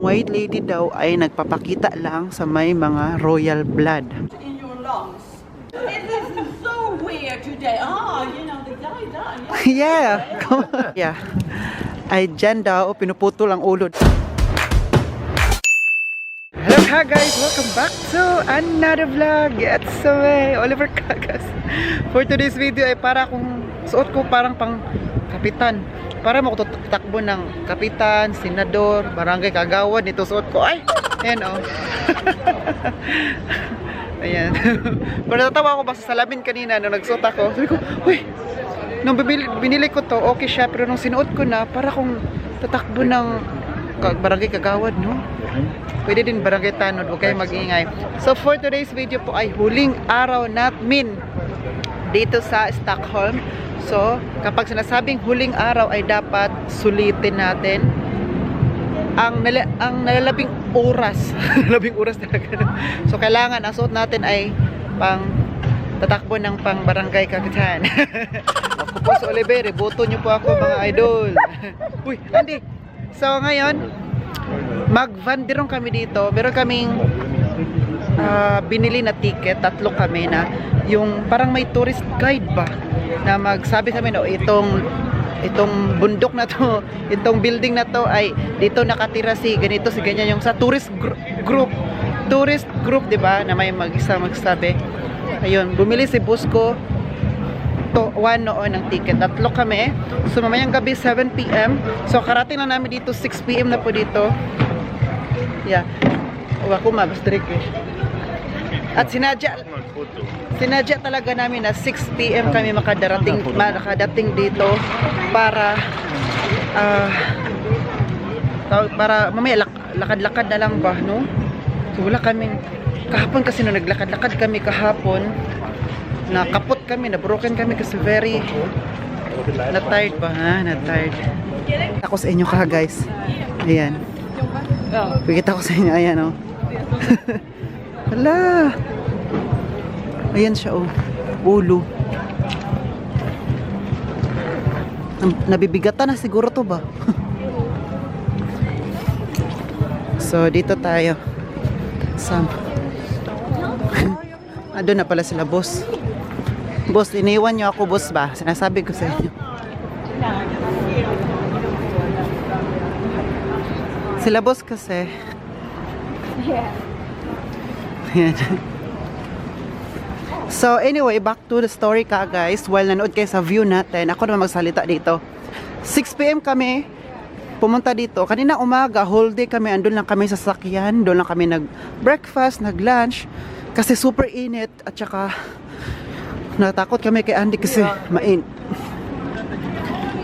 White lady daw ay nagpapakita lang sa may mga royal blood. In your lungs. It is so weird today. You know, the guy done. Yeah. Yeah. Ay dyan daw, pinuputol ang ulo. Hello Cagas! Welcome back to another vlog. It's Oliver Cagas. For today's video ay para akong suot ko parang pang kapitan. Para makutakbo ng kapitan, senador, barangay kagawad. Nito suot ko. Ay! Ayan o. Ayan. Pero natawa ako ba sa salamin kanina nung nagsuot ako. Sabi ko, uy! Nung binili ko to, okay siya. Pero nung sinuot ko na, para akong tatakbo ng barangay kagawad, no? Pwede din barangay tanod. Huwag kayong mag-iingay. So for today's video po ay huling araw namin dito sa Stockholm. So, kapag sinasabing huling araw ay dapat sulitin natin ang nalalabing oras. Nalalabing oras talaga. So, kailangan ang suot natin ay pang tatakbo ng pang barangay kapitan. Ako po si Oliver, boto nyo po ako mga idol. Uy, Andy. So, ngayon, mag-vandirong kami dito. Meron kaming binili na ticket, 3 kami na yung parang may tourist guide ba na magsabi sa amin, oh, itong bundok na to, itong building na to ay dito nakatira si ganito, si ganyan, yung sa tourist group, di ba, na may magsabi. Ayun, bumili si boss ko to 1 noon ng ticket. 3 kami. So mamayang gabi 7 PM. So karating lang namin dito 6 PM na po dito. Yeah. Ako mabastrik eh. At sinadya talaga namin na 6 PM kami makadating dito para mamaya lakad-lakad na lang ba, no? So wala kaming kahapon kasi nung naglakad-lakad kami kahapon, nakapot kami, na-broken kami kasi very na-tired ba, ha? Na-tired. Ako sa inyo ka, guys. Ayan. Pagkita ko sa inyo, ayan, oh. Hala. Ayan siya, oh. Ulo. Nabibigatan na siguro to ba? So, dito tayo. Doon na pala sila, boss. Boss, iniwan nyo ako, boss ba? Sinasabi ko sa inyo. Sila, boss, kasi. Yeah. Ayan. So anyway, back to the story ka, guys. While nanood kayo sa view natin, ako naman magsalita dito. 6 PM kami pumunta dito. Kanina umaga, whole day kami, andun lang kami sa sasakyan. Doon lang kami nag-breakfast, nag-lunch. Kasi super init. At saka natakot kami kay Andy kasi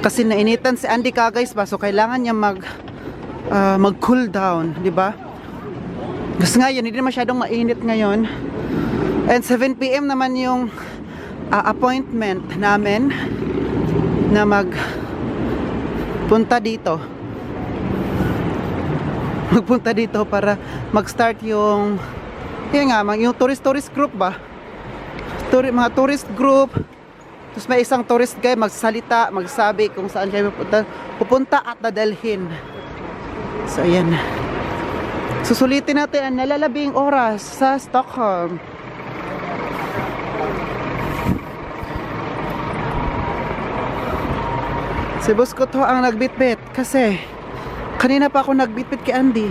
kasi nainitan si Andy ka, guys ba. So kailangan niya mag-cool down, di ba? Kasi ngayon, hindi masyadong mainit ngayon. And 7 PM naman yung appointment namin na magpunta dito para mag-start yung tourist group ba, mga tourist group. Tapos may isang tourist guy magsalita, magsabi kung saan kayo pupunta at dadalhin. So ayan, susulitin natin ang nalalabing oras sa Stockholm. Si boss ko to ang nagbitbit kasi kanina pa ako nagbitbit kay Andy.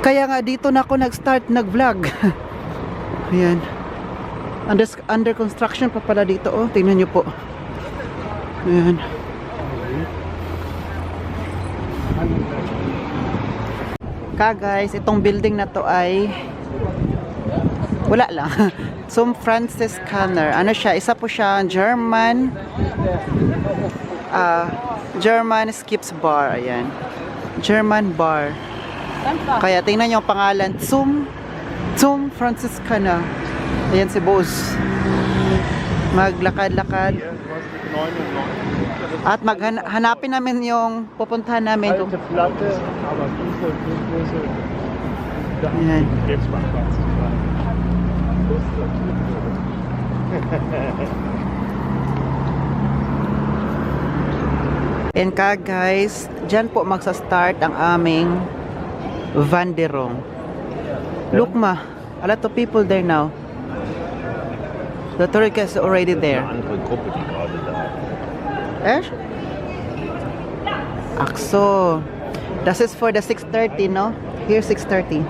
Kaya nga dito na ako nag-start nag-vlog. Ayan. Under construction pa pala dito, oh. Tingnan nyo po. Ayan. Guys, itong building na to ay wala lang. So Francis Canner. Ano siya? Isa po siya German Skips Bar. Ayan. German bar. Kaya tingnan nyo ang pangalan. Zum Francis Canner. Ayan si boss. Maglakad-lakad. At hanapin namin yung pupuntahan namin. Ayan. And ka, guys, dyan po magsa-start ang aming Vanderong. Look ma, a lot of people there now. The tour guide is already there. Eh? Ach so. Das is for the 6:30, no? Here 6:30.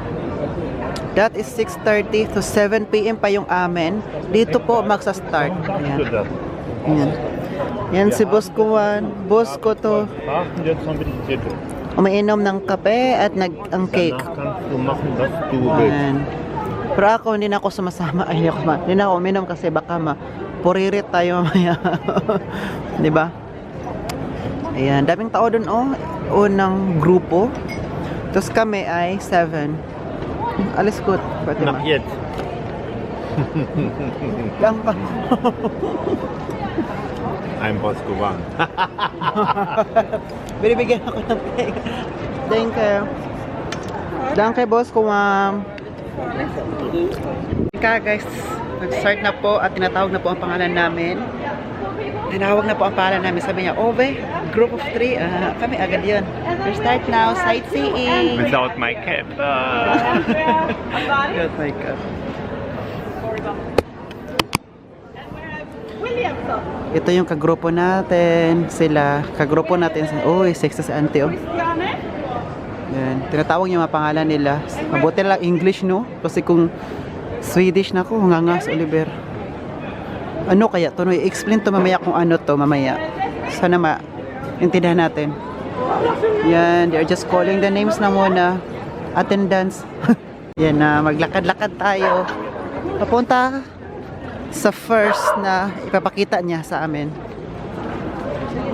That is 6:30 to 7 p.m. pa yung amin. Dito po magsa-start. Ayan. Ayan. Yan si boss ko, boss ko to. Umainom ng kape at ang cake. Ayan. Pero ako hindi na ako sumasama. Ay, hindi na ako uminom kasi baka puririt tayo mamaya. 'Di ba? Ayan, daming tao doon unang grupo. Tapos kami ay 7. Alis ko, Fatima. Not yet. Lang pa. I'm boss ko one. Binibigyan ako ng cake. Thank you. Danke, boss ko, ma'am. Guys, nag-start na po at tinatawag na po ang pangalan namin. Tinawag na po ang pangalan namin. Sabi niya, Ove, group of 3. Kami agad yun. We start now, sightseeing. Without my cap. Without my cap. Ito yung kagrupo natin. Sila, kagrupo natin. Uy, sexy si auntie, oh. Yan. Tinatawag niya mga pangalan nila. Mabuti lang English, no? Kasi kung Swedish na ako, ngangas, Oliver. Ano kaya to? No, i-explain to mamaya kung ano to mamaya. Sana maintindihan natin. Yan, they're just calling the names na muna. Attendance. Yan na, maglakad-lakad tayo. Papunta sa first na ipapakita niya sa amin.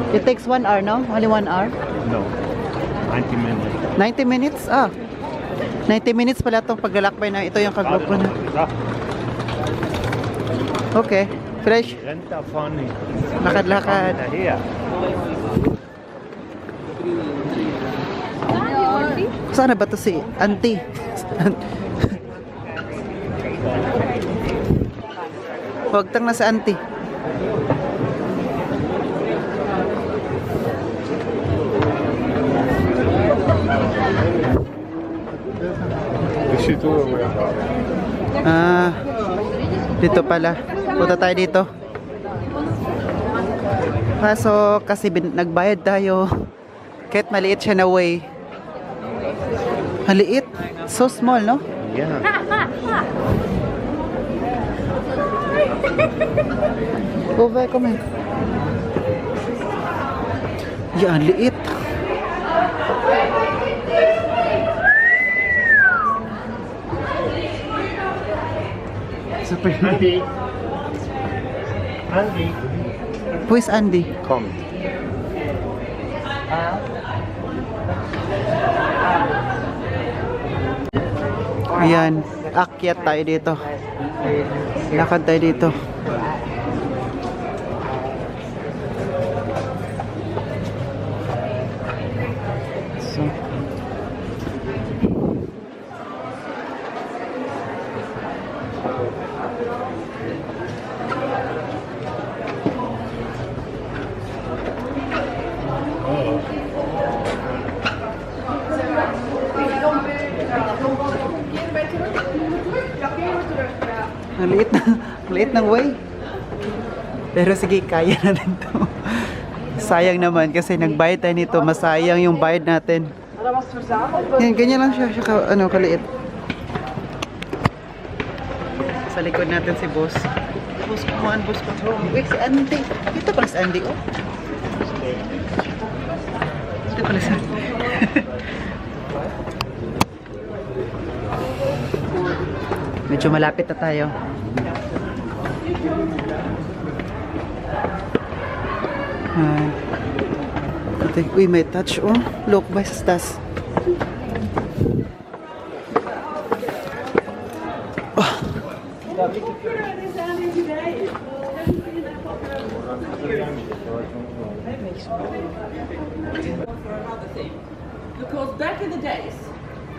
It takes 1 hour, no? Only 1 hour? No. 90 minutes. 90 minutes? 90 minutes pala itong paglalakbay na ito yung kagrupo na. Okay. Fresh. Renta funny. Lakad-lakad. Here. Saan na ba to si auntie? Huwagtang na si auntie. Dito pala. Punta tayo dito. Kaso kasi nagbayad tayo. Kahit maliit siya na way. Maliit? So small, no? Yeah. Over, come here. Yan, liit. Super. Andy. Andy. Who is Andy? Come. Ayan, akyat tayo dito. Lakad tayo dito. So, maliit ng way. Pero sige, kaya natin to. Sayang naman kasi nagbayad tayo nito. Masayang yung bayad natin. Yan, ganyan lang siya kaliit. Sa likod natin si boss. Boss kumaan, boss kumaan. Wait, si Andy. Dito pala si Andy, oh. Dito pala si Andy. Medyo malapit na tayo. Uy, may touch, oh. Look, bastas. Oh. Because back in the days,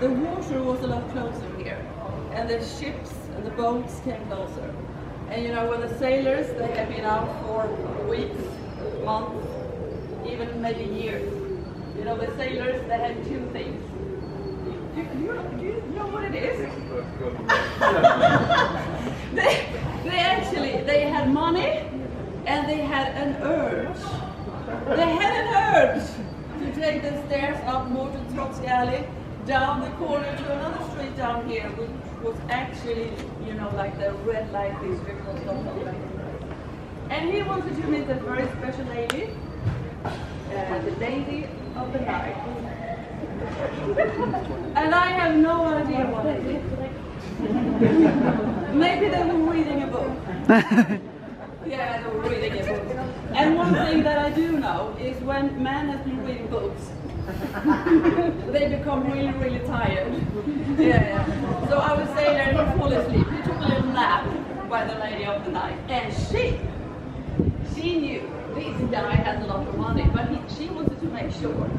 the water was a lot closer here, and the ships and the boats came closer. And you know, when the sailors, they have been out for weeks, months, even maybe years. You know, the sailors, they had two things: you know what it is? they had money and they had an urge. They had an urge to take the stairs up Morton Trotsky Alley, down the corner to another street down here, which was actually, you know, like the red light district of Stockholm. And he wanted to meet a very special lady, the lady of the night. And I have no idea what it is. Maybe they were reading a book. Yeah, they were reading a book. And one thing that I do know is when man has been reading books, they become really, really tired. Yeah. So I was saying that he fall asleep. He took a little nap by the lady of the night. And she knew this guy had a lot of money, but she wanted to make sure.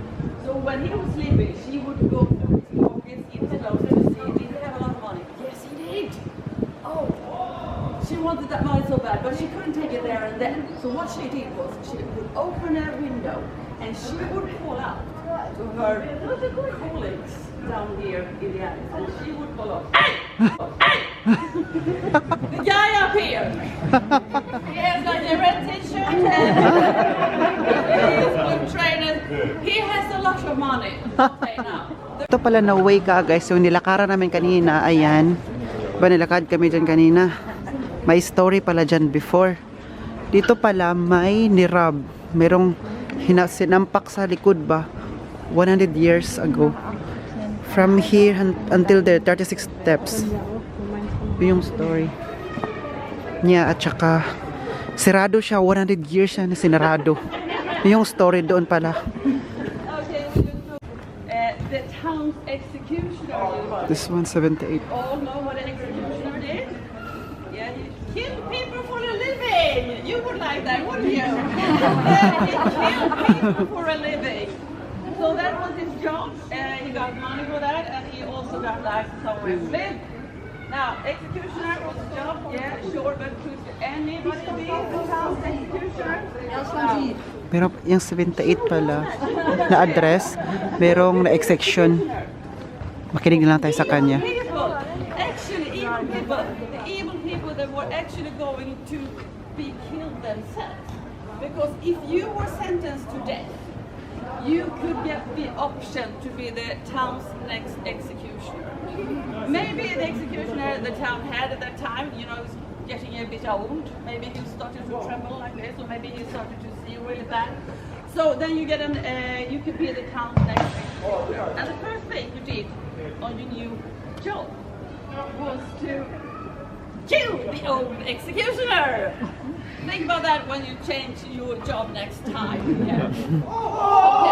So when he was sleeping, she would go through his pockets into those to see, did he have a lot of money? Yes, he did. Oh, she wanted that money so bad, but she couldn't take it there and then. So what she did was she would open her window and she would call out to her colleagues down here in the alley, and she would call out, "Hey! Hey! The guy up here! He has like a red t-shirt and he's good trainers. He has a lot of money. Okay, now." Ito pala na way Caguys, yung nilakaran namin kanina, ayan. Nilakad kami dyan kanina. May story pala dyan before. Dito pala may nirab. Merong sinampak sa likod ba? 100 years ago. From here until there, 36 steps. Yung story niya, at saka sirado siya, 100 years siya na sinarado. Yung story doon pala. The town's executioner. This one, 78. All know what an executioner did? Yeah, he killed people for a living. You would like that, wouldn't you? Yeah, he killed people for a living. So that was his job. He got money for that, and he also got license somewhere to live. Now, executioner was a job, yeah, sure, but could anybody be the town's executioner? Meron yung 78 pala na address, merong na execution. Makinig lang tayo sa kanya. Actually, the evil people that were actually going to be killed themselves. Because if you were sentenced to death, you could get the option to be the town's next executioner. Maybe the executioner the town had at that time, you know, was getting a bit old. Maybe he started to tremble like this, or maybe he started to see really bad. So then you get you could be the town's next executioner. And the first thing you did on your new job was to kill the old executioner. Think about that when you change your job next time. Yeah. Okay.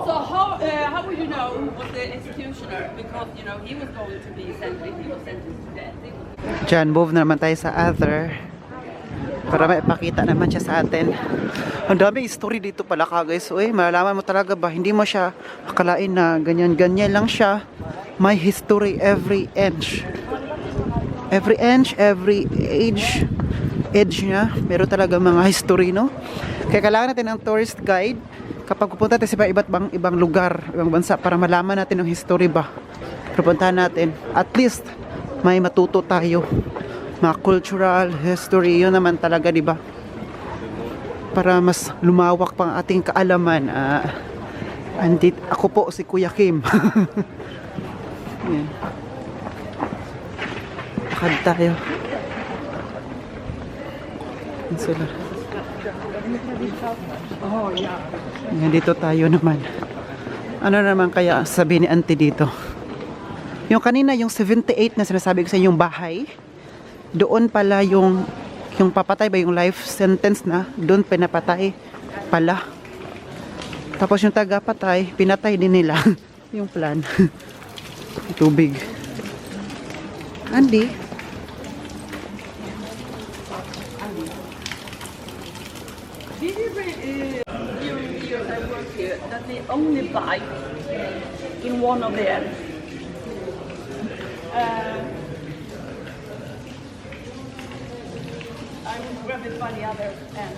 So how would you know who was the executioner? Because you know he was going to be sentenced. He was sentenced to death. Diyan, move na naman tayo sa other. Para maipakita naman siya sa atin. Ang daming story dito pala Caguys. Uy, malalaman mo talaga ba? Hindi mo siya akalain na ganyan-ganyan lang siya. May history every inch. Every inch, every age niya, meron talaga mga history, no? Kaya kailangan natin ng tourist guide kapag pupunta tayo sa ibang lugar, ibang bansa, para malaman natin ang history ba. Pupuntahan natin. At least, may matuto tayo. Mga cultural history, yun naman talaga, di ba? Para mas lumawak pang ating kaalaman. Ako po si Kuya Kim. Yan. Lakad tayo. Sila. Yan, dito tayo naman. Ano naman kaya sabi ni auntie dito? Yung kanina, yung 78 na sinasabi ko sa yung bahay, doon pala yung papatay ba, yung life sentence na, doon pinapatay pala. Tapos yung taga-patay, pinatay din nila. Yung plan. Tubig. Andy? Did you read during the years I worked here that they only bite in one of the ends? I will grab it by the other end.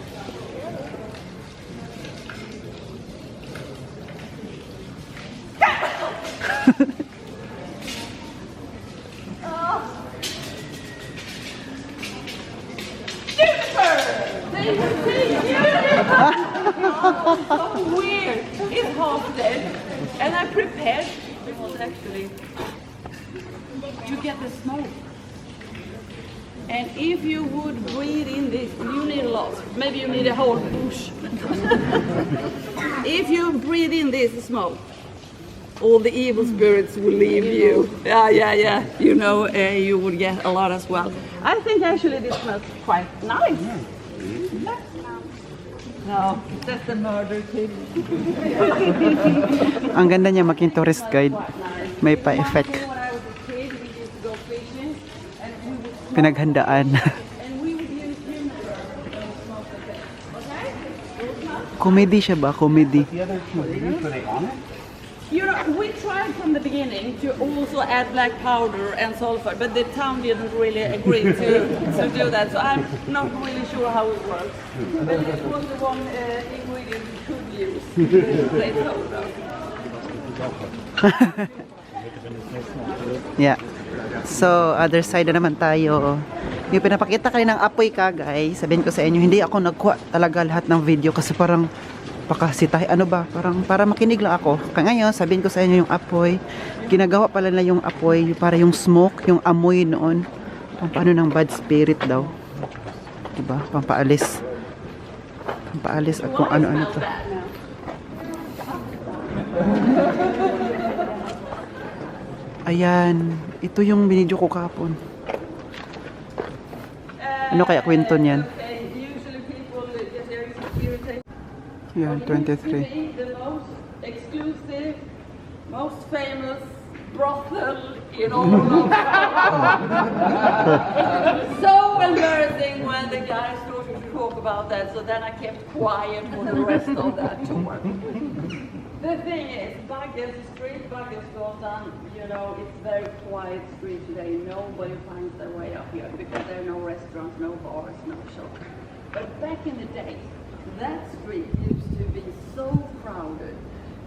So weird. It's half dead. And I prepared because actually to get the smoke. And if you would breathe in this, you need a lot. Maybe you need a whole bush. If you breathe in this smoke, all the evil spirits will leave you. Yeah. You know, you would get a lot as well. I think actually this smells quite nice. No, that's the murder kid. Ang ganda niya maging tourist guide. May pa-effect. When I was a kid, we used to go fishing and we would Pinaghandaan. and we would use vinegar and smoke the fish. Okay? Comedy siya ba? Comedy. You know, we tried from the beginning to also add black powder and sulfur, but the town didn't really agree to do that, so I'm not really sure how it works. But this was the one ingredient we could use. They told us. Yeah. So, other side na naman tayo. Yung pinapakita kayo ng apoy ka, guys. Sabihin ko sa inyo, hindi ako nagkuha talaga lahat ng video kasi parang pakasitahi, ano ba, parang para makinig lang ako. Kaya ngayon, sabihin ko sa inyo yung apoy. Ginagawa pala na yung apoy, para yung smoke, yung amoy noon. Paano ng bad spirit daw. Diba? Pampaalis. Pampaalis at kung ano-ano to. Ayan. Ito yung binidyo ko kapon. Ano kaya kwento niyan? Usually people get very irritated. Yan, 23. The most exclusive, most famous brothel in all of So embarrassing when the guys started to talk about that, so then I kept quiet for the rest of that tour. The thing is, Baggins Street, Baggesgatan, you know, it's very quiet street today. Nobody finds their way up here because there are no restaurants, no bars, no shops. But back in the day, that street used to be so crowded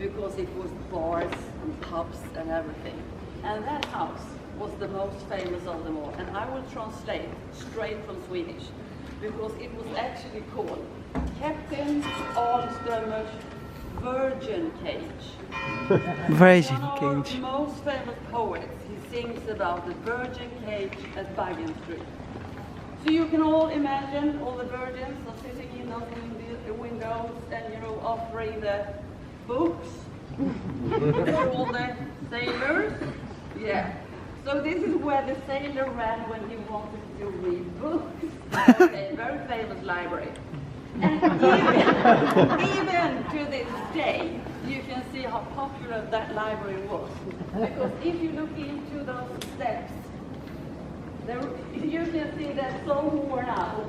because it was bars and pubs and everything. And that house was the most famous of them all. And I will translate straight from Swedish because it was actually called Captain Alströmer's Virgin Cage. Virgin One of cage. our most famous poets, he sings about the Virgin Cage at Baggins Street. So you can all imagine all the virgins are sitting in those windows and, you know, offering the books for all the sailors. Yeah. So this is where the sailor ran when he wanted to read books. A very famous library. And even to this day, you can see how popular that library was. Because if you look into those steps, there, you can see that so worn out.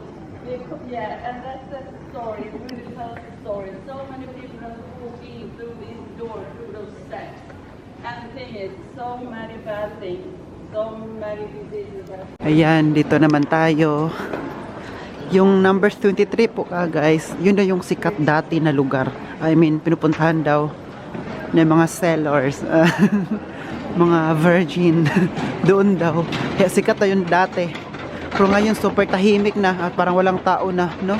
Yeah, and that's the story. It really tells the story. So many people have walked in through these doors, through those steps. And the thing is, so many bad things, so many diseases. Ayan, dito naman tayo. Yung number 23 po ka, guys. Yun na yung sikat dati na lugar. I mean, pinupuntahan daw ng mga sellers. Mga virgin. Doon daw. Kaya sikat na yun dati. Pero ngayon super tahimik na at parang walang tao na, no?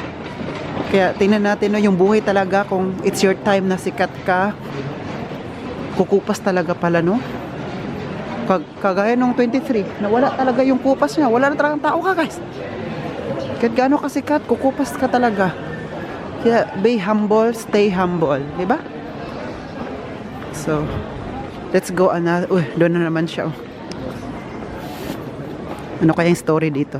Kaya tingnan natin, no, yung buhay talaga kung it's your time na sikat ka. Kukupas talaga pala, no? Kagaya nung 23, na wala talaga yung kupas niya. Wala na talagang tao ka, guys. Kahit gaano ka sikat, kukupas ka talaga. Kaya be humble, stay humble, di ba? So, let's go another. Uy, doon na naman siya. Ano kaya yung story dito?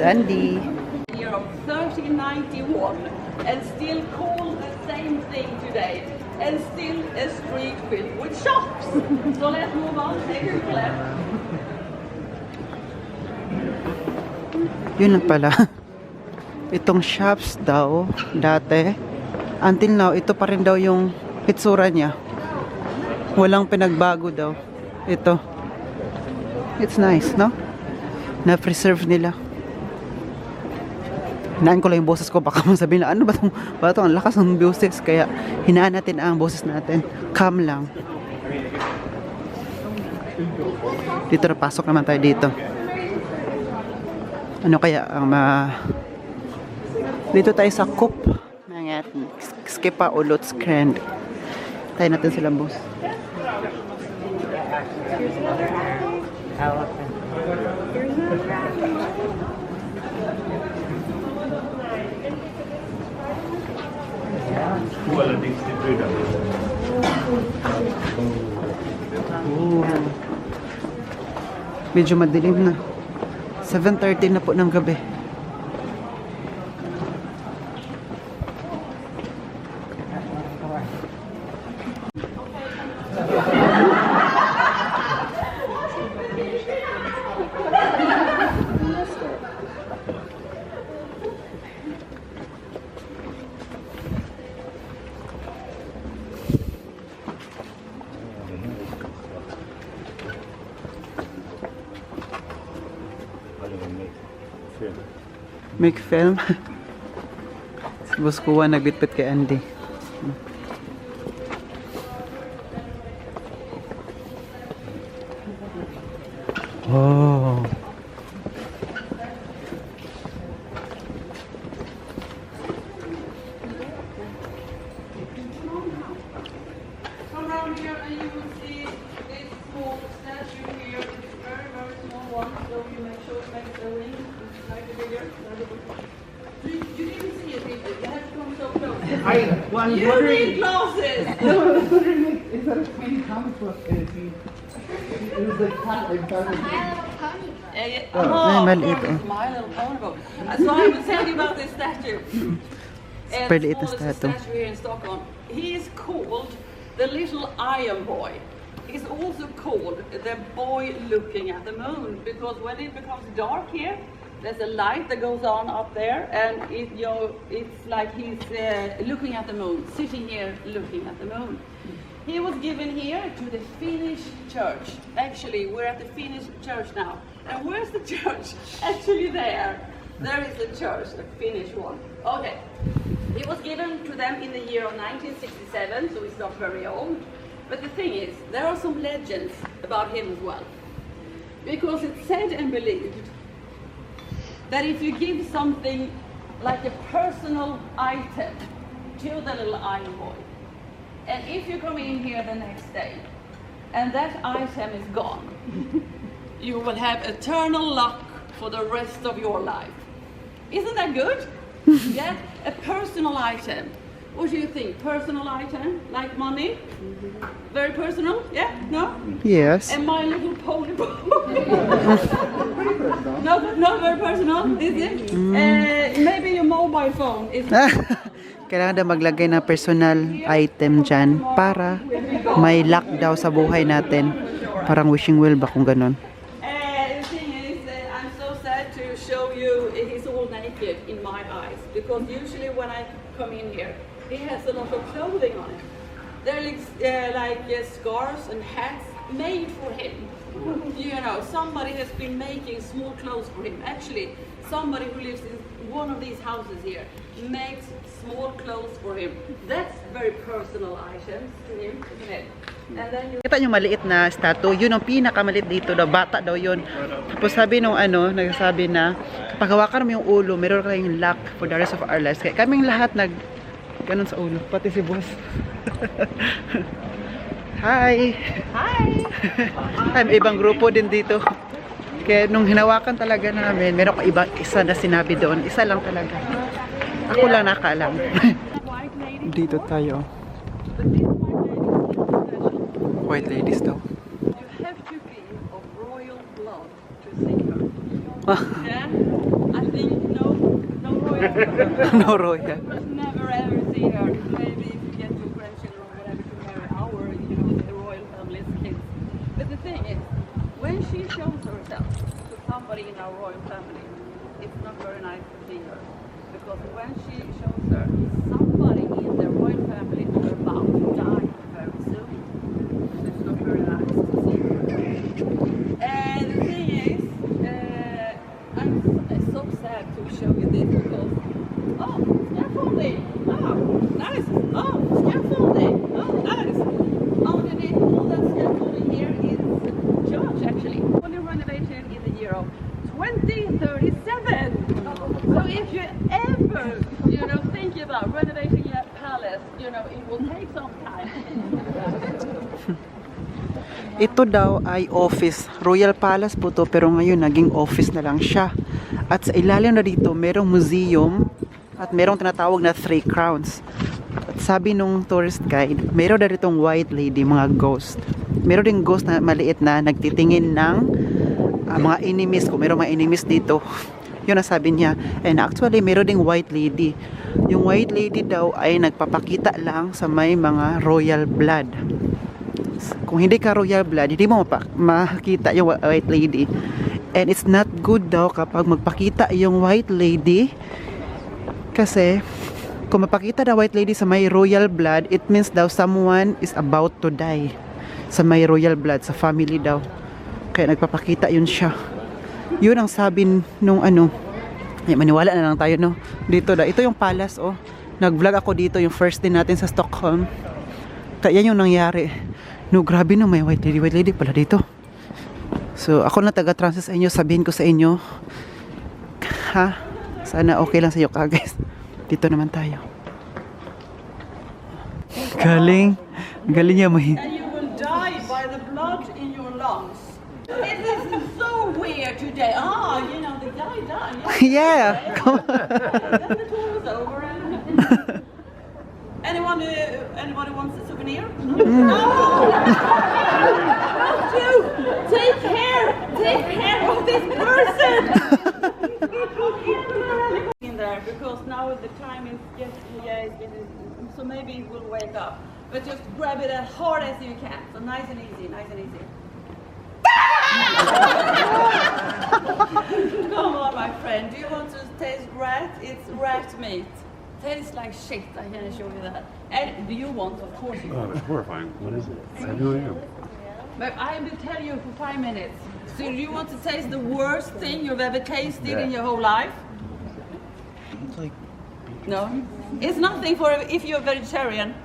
Sandy. Year of 1391 and still called the same thing today and still a street filled with shops. So let's move on, take a left. Yun lang pala. Itong shops daw dati, until now ito pa rin daw yung itsura niya. Walang pinagbago daw. Ito. It's nice, no? Na-preserve nila. hinaan ko lang yung boses ko, baka masabihin na ano ba tong ang lakas ng boses, kaya hinaan natin ang boses natin, calm lang. Dito na, pasok naman tayo dito. Ano kaya ang dito tayo sa Coop mga Skipa Ulot Scrand. Tayo natin silang boss. Medyo madilim na. 7:30 na po ng gabi. Make film. Si Boss Kuwa nagbitbit kay Andy. Oh. Come around here and you will see this small statue here. It's very, very small one, so you make sure it makes the ring slightly bigger. You didn't see it, did you? You have to come so close. You need glasses! Is that a tiny comic book? It was like maliit, My Little Pony book. So I was telling you about this statue. And maliit na the statue. statue here in Stockholm. He is called the little iron boy. He's also called the boy looking at the moon, because when it becomes dark here, there's a light that goes on up there, and it's like he's looking at the moon, sitting here looking at the moon. He was given here to the Finnish church. Actually, we're at the Finnish church now. And where's the church? Actually there. There is a church, a Finnish one. Okay. He was given to them in the year of 1967, so he's not very old. But the thing is, there are some legends about him as well. Because it's said and believed that if you give something like a personal item to the little iron boy, and if you come in here the next day and that item is gone, you will have eternal luck for the rest of your life. Isn't that good? Yeah, a personal item. What do you think? Personal item, like money? Very personal? Yeah? No? Yes. And My Little Pony book. No, very personal, is it? Maybe your mobile phone is. Kailangan daw maglagay na personal item dyan para may luck daw sa buhay natin. Parang wishing well ba kung ganon? The thing is, I'm so sad to show you he's all naked in my eyes, because usually when I come in here, he has a lot of clothing on him. They're like scarves and hats made for him. You know, somebody has been making small clothes for him. Actually, somebody who lives in one of these houses here makes small clothes for him. That's very personal items to him, isn't it? And then you... Kita nyo maliit na statue, yun ang pinakamaliit dito daw, bata daw yun. Tapos sabi nung nagsasabi na kapag hawakan mo yung ulo, meron kayong luck for the rest of our lives. Kaya kaming lahat ganun sa ulo, pati si boss. Hi! Hi! Ay, may ibang grupo din dito. Kaya nung hinawakan talaga namin, meron ko isa na sinabi doon. Isa lang talaga. Ako lang nakaalam. Dito tayo. White ladies daw. You have to be of royal blood to see her. Yeah? I think no royal blood. No royal. Never ever see her. Maybe if you get your grandchildren or whatever to marry the royal family's kids. But the thing is, when she shows herself to somebody in our royal family, it's not very nice to see her. Because when she shows her, somebody in the royal family are about to die very soon. It's not very nice to see her. And the thing is, I'm so sad to show you this, because 1937. So if you ever, think about renovating your palace, it will take some time. Ito daw ay office. Royal Palace po to, pero ngayon naging office na lang siya. At sa ilalim na dito, merong museum at merong tinatawag na 3 crowns. At sabi nung tourist guide, meron na ditong white lady, mga ghost. Meron ding ghost na maliit na nagtitingin ng mga enemies. Kung meron mga enemies dito, yun ang sabi niya. And actually, meron ding white lady. Yung white lady daw ay nagpapakita lang sa may mga royal blood. Kung hindi ka royal blood, hindi mo makita yung white lady. And it's not good daw kapag magpakita yung white lady, kasi kung mapakita na white lady sa may royal blood, it means daw someone is about to die sa may royal blood, sa family daw. Kaya nagpapakita yun siya. Yun ang sabi nung ay, maniwala na lang tayo, no? Dito da, ito yung palace, oh. Nag-vlog ako dito yung first day natin sa Stockholm. Kaya yan yung nangyari. No, grabe no, may white lady pala dito. So, ako na taga-translate sa inyo, sabihin ko sa inyo, ha? Sana okay lang sa iyo, CaGuys. Dito naman tayo. Galing niya may... And you will die by the blood in your lungs. It is so weird today. The guy died. Yeah! Come on. Then the tour was over and... Anybody wants a souvenir? No. Not you. Take care of this person. In there, because now the time is getting, so maybe it will wake up. But just grab it as hard as you can. So nice and easy. Come on, my friend. Do you want to taste rat? It's rat meat. Tastes like shit, I can assure you that. And do you want, of course you want. Oh, it's horrifying. What is it? I know I am. But I will tell you for 5 minutes. So do you want to taste the worst thing you've ever tasted in your whole life? No? It's nothing for if you're vegetarian.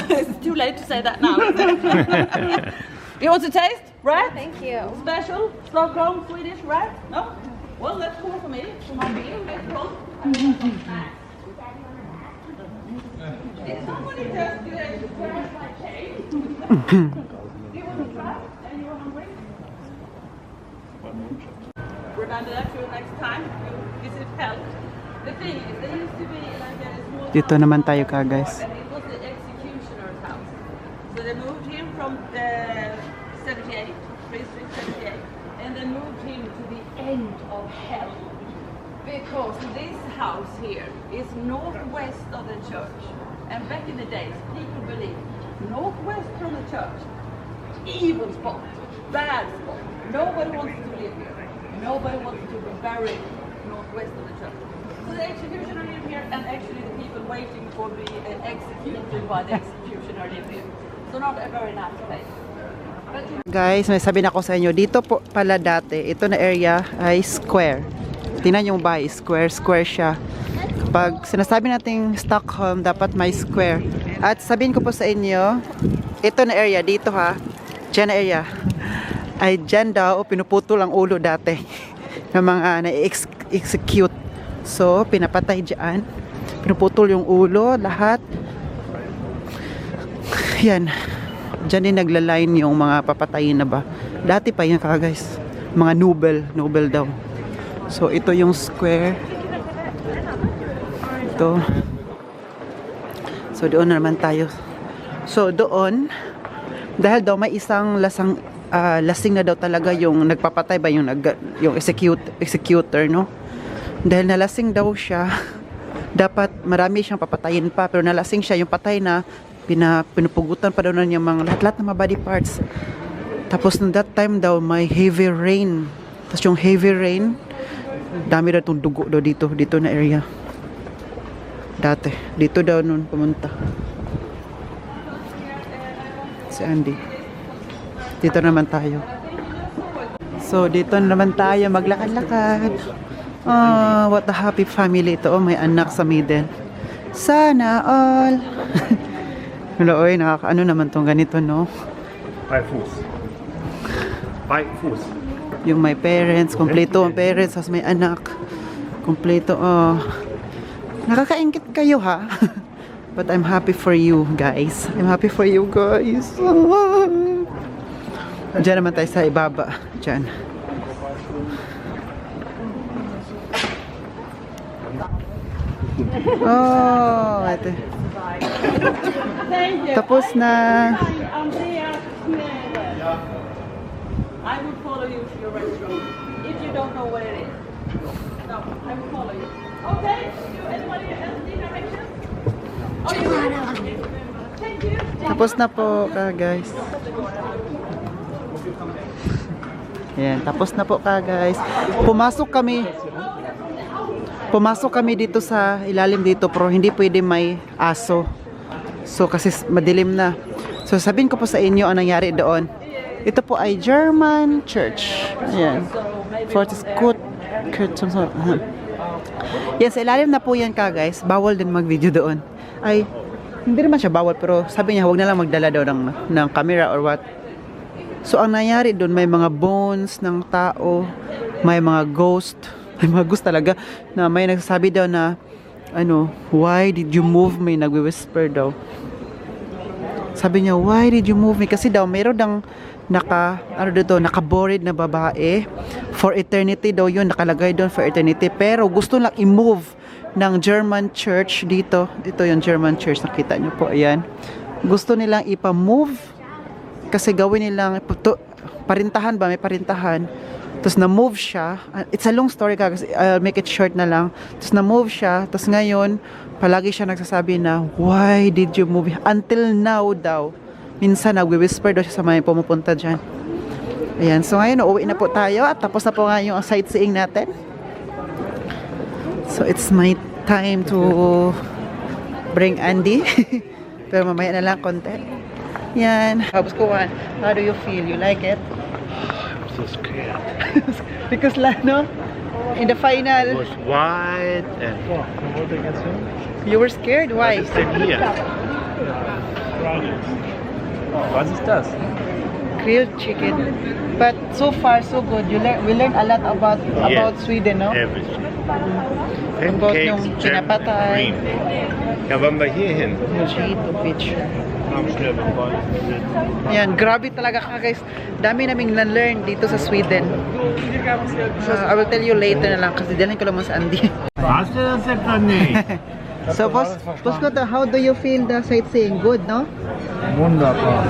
It's too late to say that now. You want to taste? Rat? Thank you. Special? Stockholm, Swedish rat? No? Well, that's cool for me. For my beer, that's cool. Did somebody just grab my cake? Do you want to try? And you're hungry? Remember that for next time you visit hell. The thing is, there used to be like a small Dito town naman tayo, CaGuys. and it was the executioner's house. So they moved him from the 78, Free Street 78, and they moved him to the end of hell. Because this house here is northwest of the church. And back in the days, people believed northwest from the church, evil spot, bad spot. Nobody wants to live here. Nobody wants to be buried northwest of the church. So the executioner live here, and actually the people waiting for being executed by the executioner live here. So not a very nice place. Guys, may sabihin ako sa inyo, dito po pala dati, ito na area ay square. Tingnan yung bahay, square siya. Pag sinasabi nating Stockholm, dapat may square. At sabihin ko po sa inyo, ito na area, dito ha, dyan na area, ay dyan daw, pinuputol ang ulo dati ng mga na-execute. So, pinapatay dyan. Pinuputol yung ulo, lahat. Yan. Dyan din naglaline yung mga papatayin na ba. Dati pa yan, CaGuys. Mga Nobel daw. So, ito yung square. Ito. So, doon na naman tayo. So, doon, dahil daw may isang lasing na daw talaga yung nagpapatay ba, yung executor, no? Dahil nalasing daw siya, dapat marami siyang papatayin pa, pero nalasing siya, yung patay na, pinupugutan pa daw na niya lahat ng mga body parts. Tapos, no that time daw, may heavy rain. Tapos yung heavy rain, dami daw itong dugo daw dito na area. Dati, dito daw nun pumunta. Si Andy. Dito naman tayo. So, dito naman tayo maglakad-lakad. Oh, what a happy family ito. Oh, may anak sa middle. Sana all. Hello, oy, nakakaano naman tong ganito, no? By force. Yung my parents, kompleto ang parents, as may anak. Kompleto, nakakaingit kayo ha. But I'm happy for you guys. I'm happy for you guys. Diyan naman tayo sa ibaba. Diyan. Oh, ito. Tapos na. I will follow you to your restaurant if you don't know where it is. No, I will follow you. Okay? Anybody else need directions? Oh, you will. Thank you. Tapos na po, guys. Ayan, tapos na po, guys. Pumasok kami dito sa ilalim dito, pero hindi pwede may aso. So, kasi madilim na. So, sabihin ko po sa inyo ang nangyari doon. Ito po ay German church. Ayan. Yan, sa ilalim na po yan, guys. Bawal din mag-video doon. Ay, hindi naman siya bawal, pero sabi niya, huwag na lang magdala daw ng camera or what. So, ang nangyari doon, may mga bones ng tao, may mga ghost, may mga ghost talaga, na may nagsasabi daw na, why did you move me? Nagwi-whisper daw. Sabi niya, why did you move me? Kasi daw, mayroon dang naka-bored na babae. For eternity daw yun, nakalagay doon for eternity. Pero gusto lang i-move ng German church dito. Ito yung German church, nakita nyo po, ayan. Gusto nilang ipa-move kasi gawin nilang parintahan ba, may parintahan. Tapos na-move siya. It's a long story, kasi I'll make it short na lang. Tapos na-move siya. Tapos ngayon, palagi siya nagsasabi na, why did you move? Until now daw. Minsan nagwi-whisper daw siya sa mga pumupunta dyan. Ayan. So ngayon, uuwi na po tayo. At tapos na po nga yung sightseeing natin. So it's my time to bring Andy. Pero mamaya na lang konti. Yan. Habos ko, Juan, how do you feel? You like it? I'm so scared. Because no? In the It final, was wide and... you were scared? Why? Was ist denn hier? Was ist das? Grilled chicken. But so far, so good. We learned a lot about Sweden, no? Everything. About Pancakes, yung jam, pinapatay. cream. Ja, wollen wir hier hin? Mojito, beach. Yan, grabe talaga guys. Dami naming na-learn dito sa Sweden. So, I will tell you later na lang kasi dalhin ko lang mo sa Andy. Hast du das etwa nicht? So, boss Koto, how do you feel the sightseeing? Good, no? Wunderbar.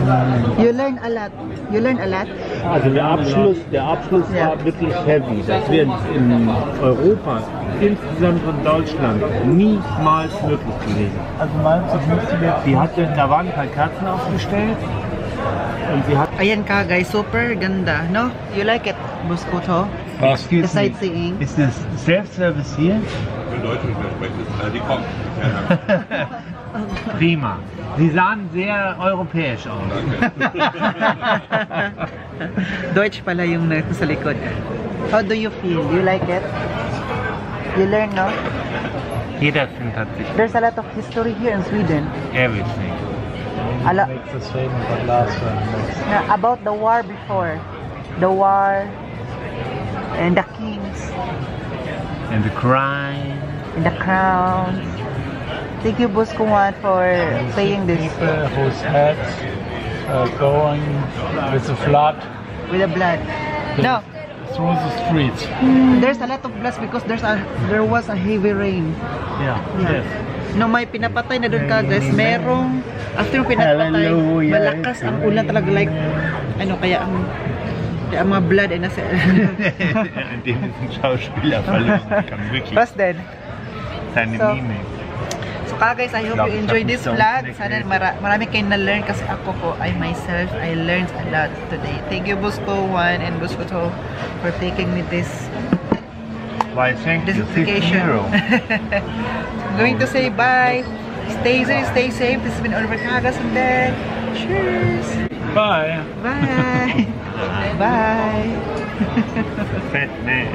You learn a lot. You learn a lot? Also der Abschluss Ja. war wirklich heavy. Das wäre in Europa, insgesamt in Deutschland, niemals möglich gewesen. Also meinst du, da waren ein paar Kerzen aufgestellt und sie hat... Ayan ka guys, super ganda, no? You like it, Boss Koto? Was The sightseeing? Ist das Self-Service hier? Die kommen. Prima. Sie sahen sehr europäisch aus. Deutsch pala yung nasa likod. How do you feel? You like it? You learn, no? Jeder Film hat sich There's a lot of history here in Sweden. everything. About the war before. The war and the kings And the crime. and the crowns. Thank you, Boss Kuwan, for saying this People whose heads going with the flood with the blood. No, through the streets. there's a lot of blood because there was a heavy rain. Yeah. Yeah. No, may pinapatay na doon ka guys. Merong after yung pinapatay, Hallelujah. malakas ang ulan talaga, like kaya ang mga blood ay nasa An dem ist ein Schauspieler verloren. Kann wirklich Was then? seine So, Mimik. So guys, I hope you enjoy this vlog. Sana marami kayong na-learn kasi ako po, I learned a lot today. Thank you, Bosko Juan and Bosko To, for taking me this Why, thank you, vacation. I'm going to say bye. Stay safe. This has been Oliver Cagas and then cheers. Bye. Bye. Bye. Fett, ne?